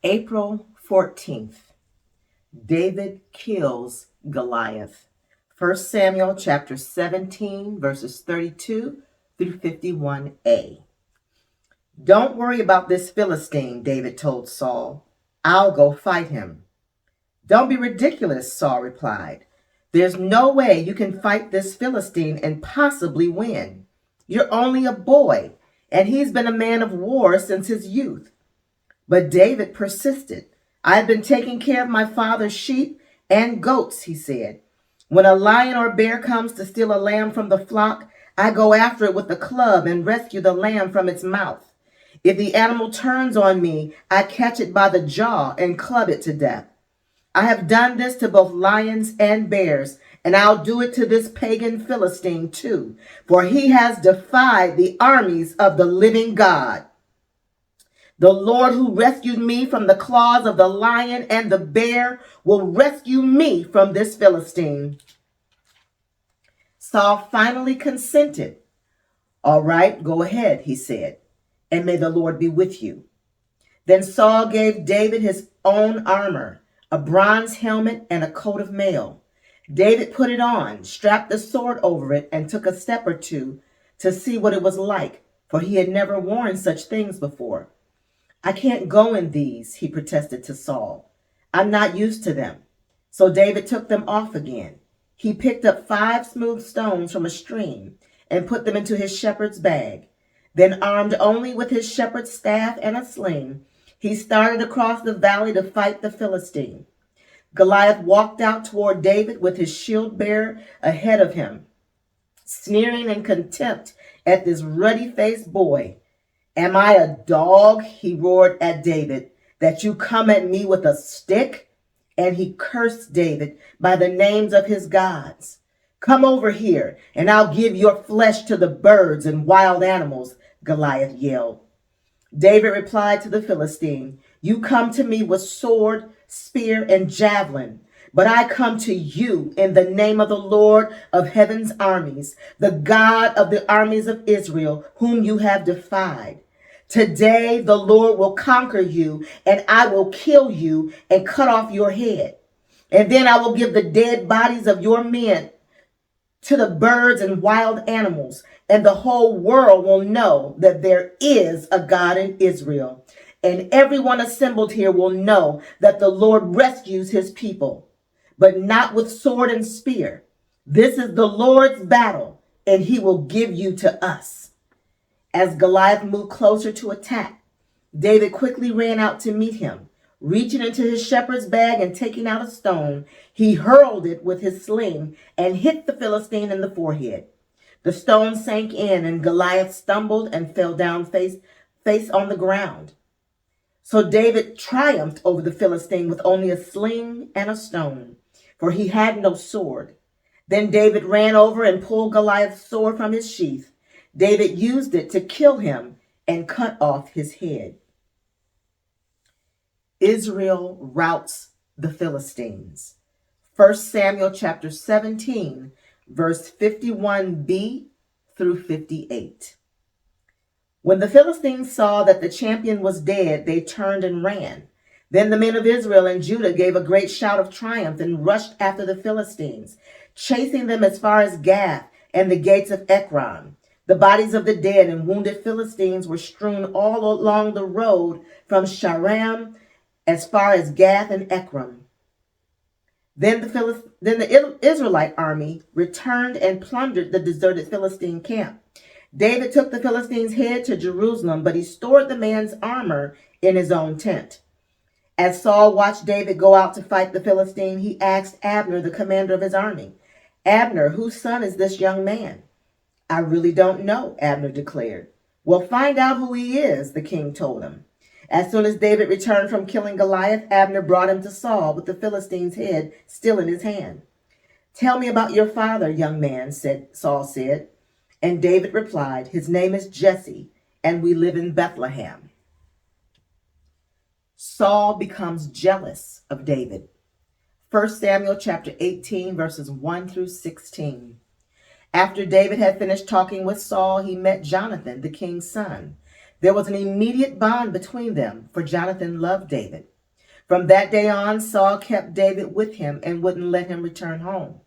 April 14th, David kills Goliath. 1 Samuel chapter 17, verses 32 through 51a. Don't worry about this Philistine, David told Saul. I'll go fight him. Don't be ridiculous, Saul replied. There's no way you can fight this Philistine and possibly win. You're only a boy, and he's been a man of war since his youth. But David persisted. I've been taking care of my father's sheep and goats, he said. When a lion or bear comes to steal a lamb from the flock, I go after it with a club and rescue the lamb from its mouth. If the animal turns on me, I catch it by the jaw and club it to death. I have done this to both lions and bears, and I'll do it to this pagan Philistine too, for he has defied the armies of the living God. The Lord who rescued me from the claws of the lion and the bear will rescue me from this Philistine. Saul finally consented. All right, go ahead, he said, and may the Lord be with you. Then Saul gave David his own armor, a bronze helmet and a coat of mail. David put it on, strapped the sword over it, and took a step or two to see what it was like, for he had never worn such things before. I can't go in these, he protested to Saul. I'm not used to them. So David took them off again. He picked up 5 smooth stones from a stream and put them into his shepherd's bag. Then, armed only with his shepherd's staff and a sling, he started across the valley to fight the Philistine. Goliath walked out toward David with his shield bearer ahead of him, sneering in contempt at this ruddy-faced boy. Am I a dog, he roared at David, that you come at me with a stick? And he cursed David by the names of his gods. Come over here, and I'll give your flesh to the birds and wild animals, Goliath yelled. David replied to the Philistine, you come to me with sword, spear, and javelin, but I come to you in the name of the Lord of heaven's armies, the God of the armies of Israel, whom you have defied. Today the Lord will conquer you, and I will kill you and cut off your head. And then I will give the dead bodies of your men to the birds and wild animals, and the whole world will know that there is a God in Israel. And everyone assembled here will know that the Lord rescues his people, but not with sword and spear. This is the Lord's battle, and he will give you to us. As Goliath moved closer to attack, David quickly ran out to meet him. Reaching into his shepherd's bag and taking out a stone, he hurled it with his sling and hit the Philistine in the forehead. The stone sank in, and Goliath stumbled and fell down face on the ground. So David triumphed over the Philistine with only a sling and a stone, for he had no sword. Then David ran over and pulled Goliath's sword from his sheath. David used it to kill him and cut off his head. Israel routs the Philistines. 1 Samuel chapter 17, verse 51b through 58. When the Philistines saw that the champion was dead, they turned and ran. Then the men of Israel and Judah gave a great shout of triumph and rushed after the Philistines, chasing them as far as Gath and the gates of Ekron. The bodies of the dead and wounded Philistines were strewn all along the road from Shaaraim as far as Gath and Ekron. Then the Israelite army returned and plundered the deserted Philistine camp. David took the Philistine's head to Jerusalem, but he stored the man's armor in his own tent. As Saul watched David go out to fight the Philistine, he asked Abner, the commander of his army, Abner, whose son is this young man? I really don't know, Abner declared. Well, find out who he is, the king told him. As soon as David returned from killing Goliath, Abner brought him to Saul with the Philistine's head still in his hand. Tell me about your father, young man, Saul said. And David replied, his name is Jesse, and we live in Bethlehem. Saul becomes jealous of David. 1 Samuel chapter 18, verses 1 through 16. After David had finished talking with Saul, he met Jonathan, the king's son. There was an immediate bond between them, for Jonathan loved David. From that day on, Saul kept David with him and wouldn't let him return home.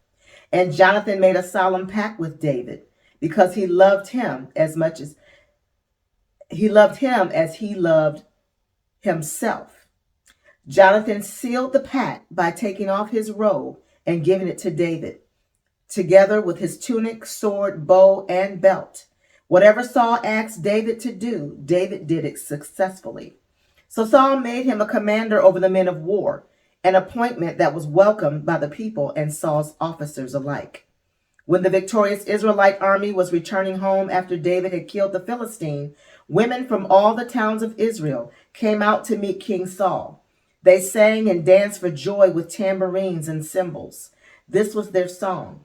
And Jonathan made a solemn pact with David because he loved him as he loved himself. Jonathan sealed the pact by taking off his robe and giving it to David, together with his tunic, sword, bow, and belt. Whatever Saul asked David to do, David did it successfully. So Saul made him a commander over the men of war, an appointment that was welcomed by the people and Saul's officers alike. When the victorious Israelite army was returning home after David had killed the Philistine, women from all the towns of Israel came out to meet King Saul. They sang and danced for joy with tambourines and cymbals. This was their song: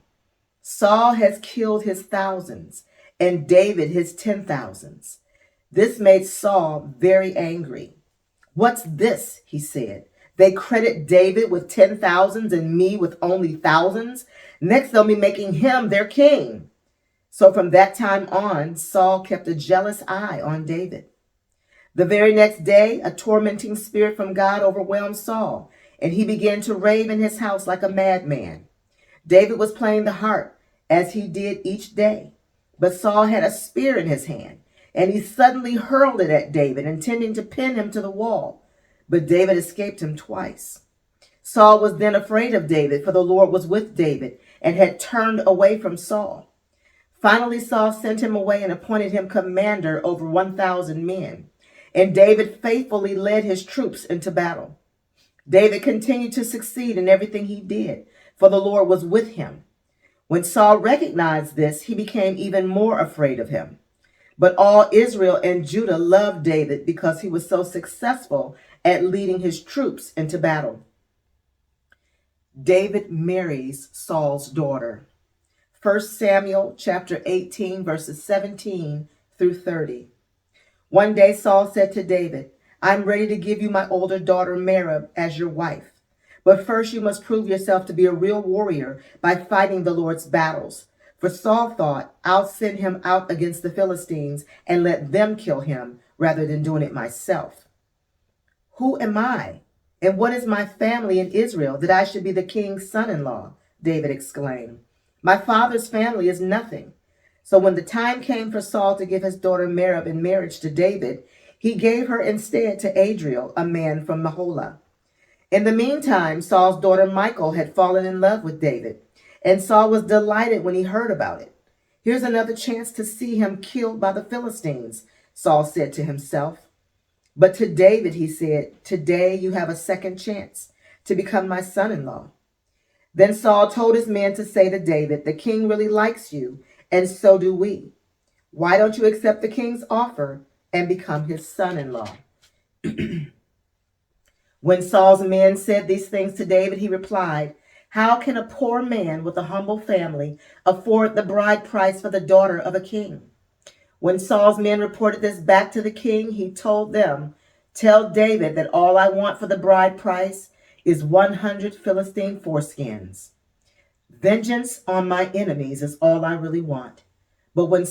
Saul has killed his thousands, and David his 10,000s. This made Saul very angry. What's this? He said. They credit David with 10,000s and me with only thousands. Next, they'll be making him their king. So from that time on, Saul kept a jealous eye on David. The very next day, a tormenting spirit from God overwhelmed Saul, and he began to rave in his house like a madman. David was playing the harp, as he did each day. But Saul had a spear in his hand, and he suddenly hurled it at David, intending to pin him to the wall. But David escaped him twice. Saul was then afraid of David, for the Lord was with David and had turned away from Saul. Finally, Saul sent him away and appointed him commander over 1,000 men. And David faithfully led his troops into battle. David continued to succeed in everything he did, for the Lord was with him. When Saul recognized this, he became even more afraid of him. But all Israel and Judah loved David because he was so successful at leading his troops into battle. David marries Saul's daughter. 1 Samuel chapter 18, verses 17 through 30. One day Saul said to David, "I'm ready to give you my older daughter Merab as your wife. But first you must prove yourself to be a real warrior by fighting the Lord's battles." For Saul thought, "I'll send him out against the Philistines and let them kill him rather than doing it myself." "Who am I? And what is my family in Israel that I should be the king's son-in-law?" David exclaimed. "My father's family is nothing." So when the time came for Saul to give his daughter Merab in marriage to David, he gave her instead to Adriel, a man from Mahola. In the meantime, Saul's daughter Michal had fallen in love with David, and Saul was delighted when he heard about it. "Here's another chance to see him killed by the Philistines," Saul said to himself. But to David he said, "Today you have a second chance to become my son-in-law." Then Saul told his men to say to David, "The king really likes you, and so do we. Why don't you accept the king's offer and become his son-in-law?" When Saul's men said these things to David, he replied, "How can a poor man with a humble family afford the bride price for the daughter of a king?" When Saul's men reported this back to the king, he told them, "Tell David that all I want for the bride price is 100 Philistine foreskins. Vengeance on my enemies is all I really want." But what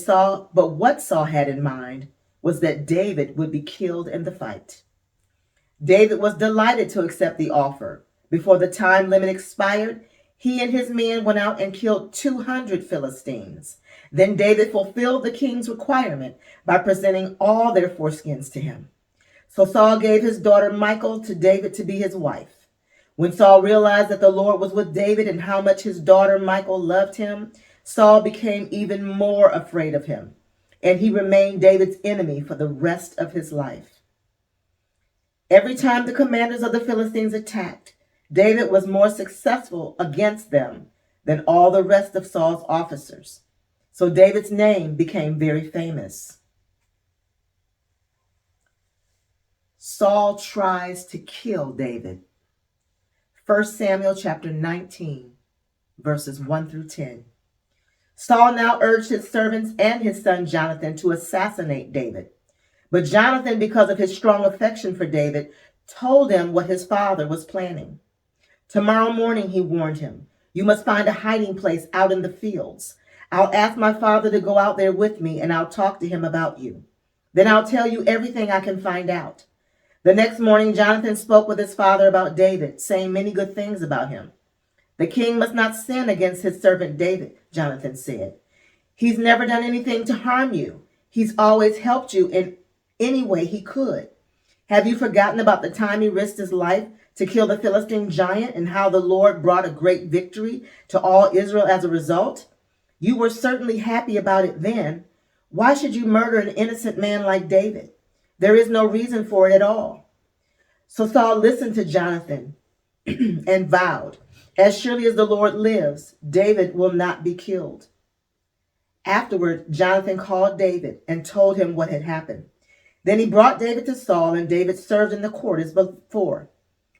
Saul had in mind was that David would be killed in the fight. David was delighted to accept the offer. Before the time limit expired, he and his men went out and killed 200 Philistines. Then David fulfilled the king's requirement by presenting all their foreskins to him. So Saul gave his daughter Michal to David to be his wife. When Saul realized that the Lord was with David and how much his daughter Michal loved him, Saul became even more afraid of him, and he remained David's enemy for the rest of his life. Every time the commanders of the Philistines attacked, David was more successful against them than all the rest of Saul's officers. So David's name became very famous. Saul tries to kill David. 1 Samuel chapter 19, verses 1 through 10. Saul now urged his servants and his son Jonathan to assassinate David. But Jonathan, because of his strong affection for David, told him what his father was planning. "Tomorrow morning," he warned him, "you must find a hiding place out in the fields. I'll ask my father to go out there with me, and I'll talk to him about you. Then I'll tell you everything I can find out. The next morning, Jonathan spoke with his father about David, saying many good things about him. The king must not sin against his servant David, Jonathan said. He's never done anything to harm you. He's always helped you in any way he could. Have you forgotten about the time he risked his life to kill the Philistine giant and how the Lord brought a great victory to all Israel as a result? You were certainly happy about it then. Why should you murder an innocent man like David? There is no reason for it at all. So Saul listened to Jonathan and vowed, as surely as the Lord lives, David will not be killed. Afterward, Jonathan called David and told him what had happened. Then he brought David to Saul, and David served in the court as before.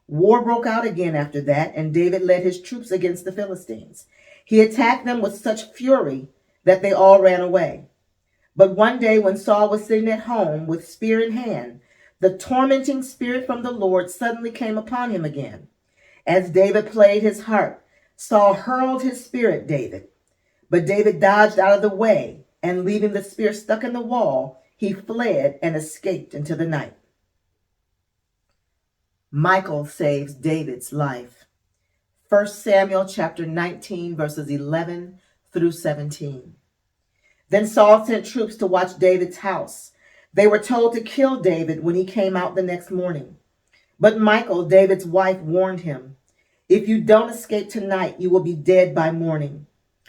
War broke out again after that, and David led his troops against the Philistines. He attacked them with such fury that they all ran away. But one day when Saul was sitting at home with spear in hand, the tormenting spirit from the Lord suddenly came upon him again. As David played his harp, Saul hurled his spear at David. But David dodged out of the way, and leaving the spear stuck in the wall, he fled and escaped into the night. Michal saves David's life. 1 Samuel chapter 19, verses 11 through 17. Then Saul sent troops to watch David's house. They were told to kill David when he came out the next morning. But Michal, David's wife, warned him, "If you don't escape tonight, you will be dead by morning."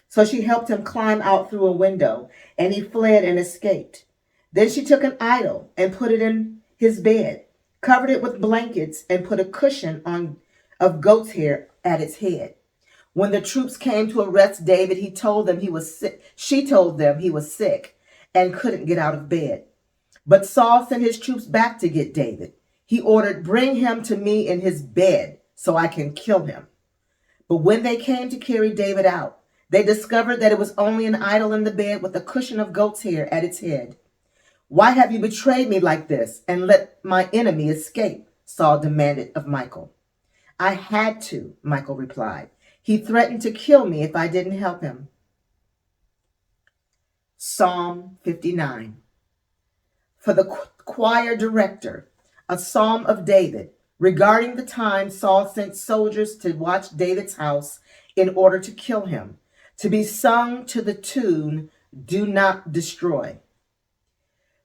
So she helped him climb out through a window, and he fled and escaped. Then she took an idol and put it in his bed, covered it with blankets, and put a cushion of goat's hair at its head. When the troops came to arrest David, she told them he was sick and couldn't get out of bed. But Saul sent his troops back to get David. He ordered, "Bring him to me in his bed so I can kill him." But when they came to carry David out, they discovered that it was only an idol in the bed with a cushion of goat's hair at its head. "Why have you betrayed me like this and let my enemy escape?" Saul demanded of Michal. "I had to," Michal replied. "He threatened to kill me if I didn't help him." Psalm 59. For the choir director, a psalm of David, regarding the time Saul sent soldiers to watch David's house in order to kill him, to be sung to the tune, "Do Not Destroy."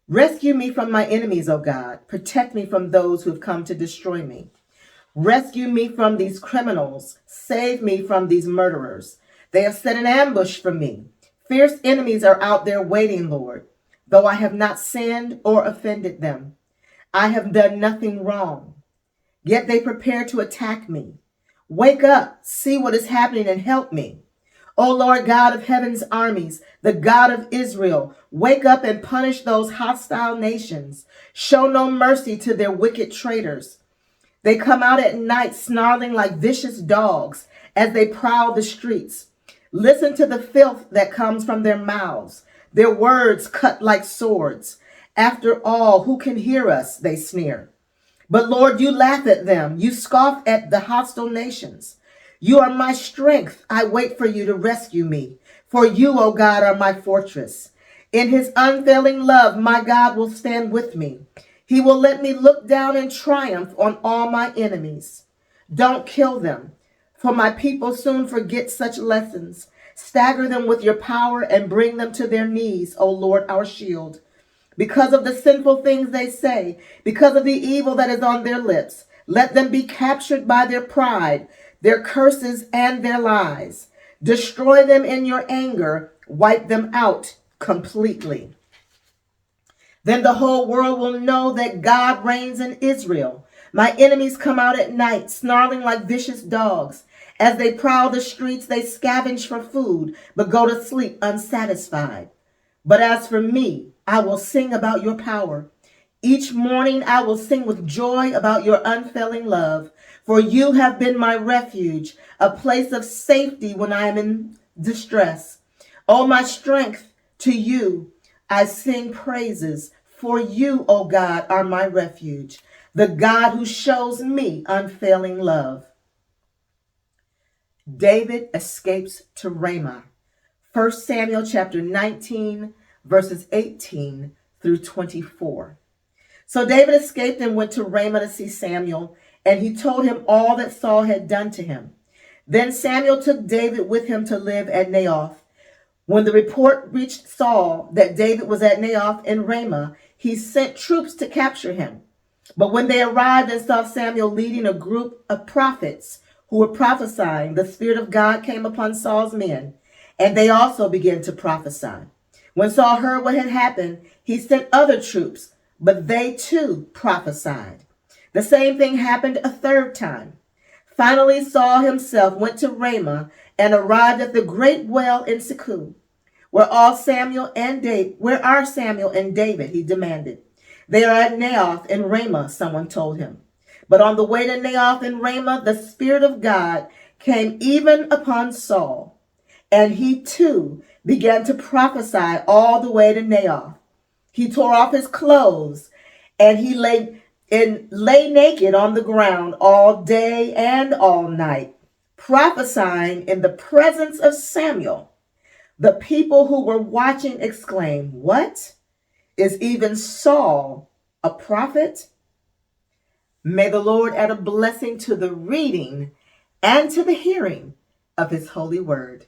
Rescue me from my enemies, O God. Protect me from those who have come to destroy me. Rescue me from these criminals. Save me from these murderers. They have set an ambush for me. Fierce enemies are out there waiting, Lord, though I have not sinned or offended them. I have done nothing wrong. Yet they prepare to attack me. Wake up, see what is happening, and help me. O Lord God of heaven's armies, the God of Israel, wake up and punish those hostile nations. Show no mercy to their wicked traitors. They come out at night snarling like vicious dogs as they prowl the streets. Listen to the filth that comes from their mouths. Their words cut like swords. After all, who can hear us? They sneer. But Lord, you laugh at them. You scoff at the hostile nations. You are my strength. I wait for you to rescue me. For you, O God, are my fortress. In his unfailing love, my God will stand with me. He will let me look down in triumph on all my enemies. Don't kill them, for my people soon forget such lessons. Stagger them with your power and bring them to their knees, O Lord, our shield. Because of the sinful things they say, because of the evil that is on their lips, let them be captured by their pride, their curses, and their lies. Destroy them in your anger. Wipe them out completely. Then the whole world will know that God reigns in Israel. My enemies come out at night, snarling like vicious dogs. As they prowl the streets, they scavenge for food, but go to sleep unsatisfied. But as for me, I will sing about your power. Each morning I will sing with joy about your unfailing love, for you have been my refuge, a place of safety when I am in distress. O my strength, to you I sing praises, for you, O God, are my refuge, the God who shows me unfailing love. David escapes to Ramah. 1 Samuel chapter 19, verses 18 through 24. So David escaped and went to Ramah to see Samuel, and he told him all that Saul had done to him. Then Samuel took David with him to live at Naioth. When the report reached Saul that David was at Naioth in Ramah, he sent troops to capture him. But when they arrived and saw Samuel leading a group of prophets who were prophesying, the Spirit of God came upon Saul's men, and they also began to prophesy. When Saul heard what had happened, he sent other troops, but they too prophesied. The same thing happened a third time. Finally, Saul himself went to Ramah and arrived at the great well in Siku. Where are Samuel and David? He demanded. They are at Naioth in Ramah, someone told him. But on the way to Naioth in Ramah, the Spirit of God came even upon Saul, and he too began to prophesy all the way to Naioth. He tore off his clothes, and he lay naked on the ground all day and all night, prophesying in the presence of Samuel. The people who were watching exclaimed, "What? Is even Saul a prophet?" May the Lord add a blessing to the reading and to the hearing of his holy word.